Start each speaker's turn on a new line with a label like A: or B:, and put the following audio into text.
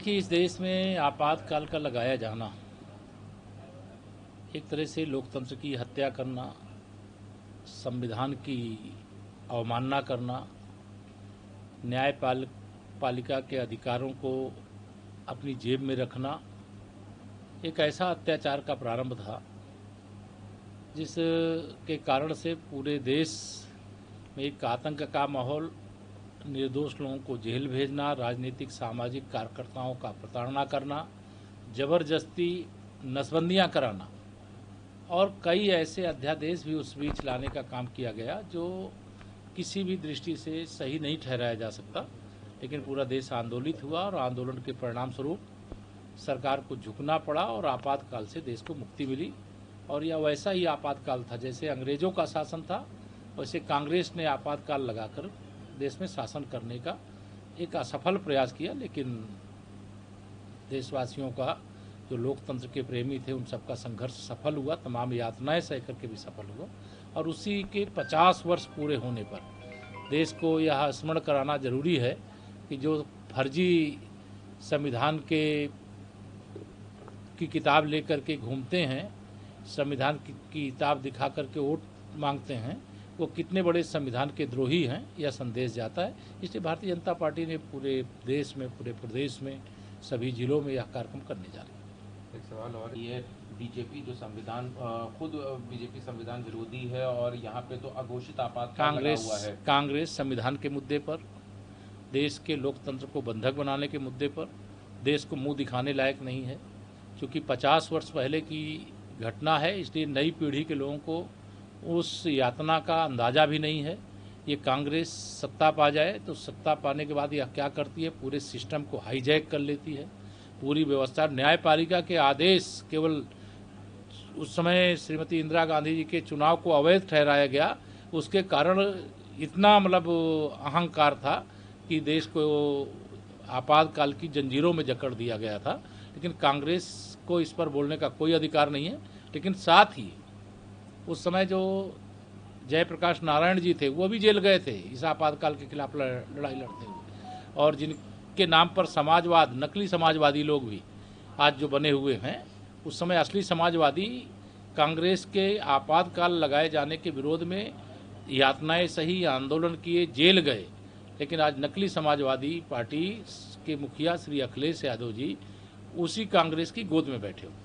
A: देखिए, इस देश में आपातकाल का लगाया जाना एक तरह से लोकतंत्र की हत्या करना, संविधान की अवमानना करना, न्यायपालिका के अधिकारों को अपनी जेब में रखना एक ऐसा अत्याचार का प्रारंभ था जिस के कारण से पूरे देश में एक आतंक का माहौल, निर्दोष लोगों को जेल भेजना, राजनीतिक सामाजिक कार्यकर्ताओं का प्रताड़ना करना, जबरदस्ती नसबंदियां कराना और कई ऐसे अध्यादेश भी उस बीच लाने का काम किया गया जो किसी भी दृष्टि से सही नहीं ठहराया जा सकता। लेकिन पूरा देश आंदोलित हुआ और आंदोलन के परिणाम स्वरूप सरकार को झुकना पड़ा और आपातकाल से देश को मुक्ति मिली। और यह वैसा ही आपातकाल था जैसे अंग्रेजों का शासन था, वैसे कांग्रेस ने आपातकाल लगाकर देश में शासन करने का एक असफल प्रयास किया। लेकिन देशवासियों का, जो लोकतंत्र के प्रेमी थे, उन सबका संघर्ष सफल हुआ, तमाम यातनाएं सह करके भी सफल हुआ। और उसी के 50 वर्ष पूरे होने पर देश को यह स्मरण कराना जरूरी है कि जो फर्जी संविधान की किताब लेकर के घूमते हैं, संविधान की किताब दिखा करके वोट मांगते हैं, वो कितने बड़े संविधान के द्रोही हैं, यह संदेश जाता है। इसलिए भारतीय जनता पार्टी ने पूरे देश में, पूरे प्रदेश में, सभी जिलों में यह कार्यक्रम करने जा रही है।
B: एक सवाल और, ये बीजेपी जो संविधान, खुद बीजेपी संविधान विरोधी है और यहाँ पे तो अघोषित आपातकाल लगा हुआ है।
A: कांग्रेस संविधान के मुद्दे पर, देश के लोकतंत्र को बंधक बनाने के मुद्दे पर देश को मुंह दिखाने लायक नहीं है। क्योंकि 50 वर्ष पहले की घटना है, इसलिए नई पीढ़ी के लोगों को उस यातना का अंदाज़ा भी नहीं है। ये कांग्रेस सत्ता पा जाए तो सत्ता पाने के बाद यह क्या करती है, पूरे सिस्टम को हाईजैक कर लेती है, पूरी व्यवस्था। न्यायपालिका के आदेश केवल उस समय श्रीमती इंदिरा गांधी जी के चुनाव को अवैध ठहराया गया, उसके कारण इतना अहंकार था कि देश को आपातकाल की जंजीरों में जकड़ दिया गया था। लेकिन कांग्रेस को इस पर बोलने का कोई अधिकार नहीं है। लेकिन साथ ही उस समय जो जयप्रकाश नारायण जी थे, वो भी जेल गए थे इस आपातकाल के खिलाफ लड़ाई लड़ते हुए। और जिनके नाम पर समाजवाद, नकली समाजवादी लोग भी आज जो बने हुए हैं, उस समय असली समाजवादी कांग्रेस के आपातकाल लगाए जाने के विरोध में यातनाएं सही, आंदोलन किए, जेल गए। लेकिन आज नकली समाजवादी पार्टी के मुखिया श्री अखिलेश यादव जी उसी कांग्रेस की गोद में बैठे हुए।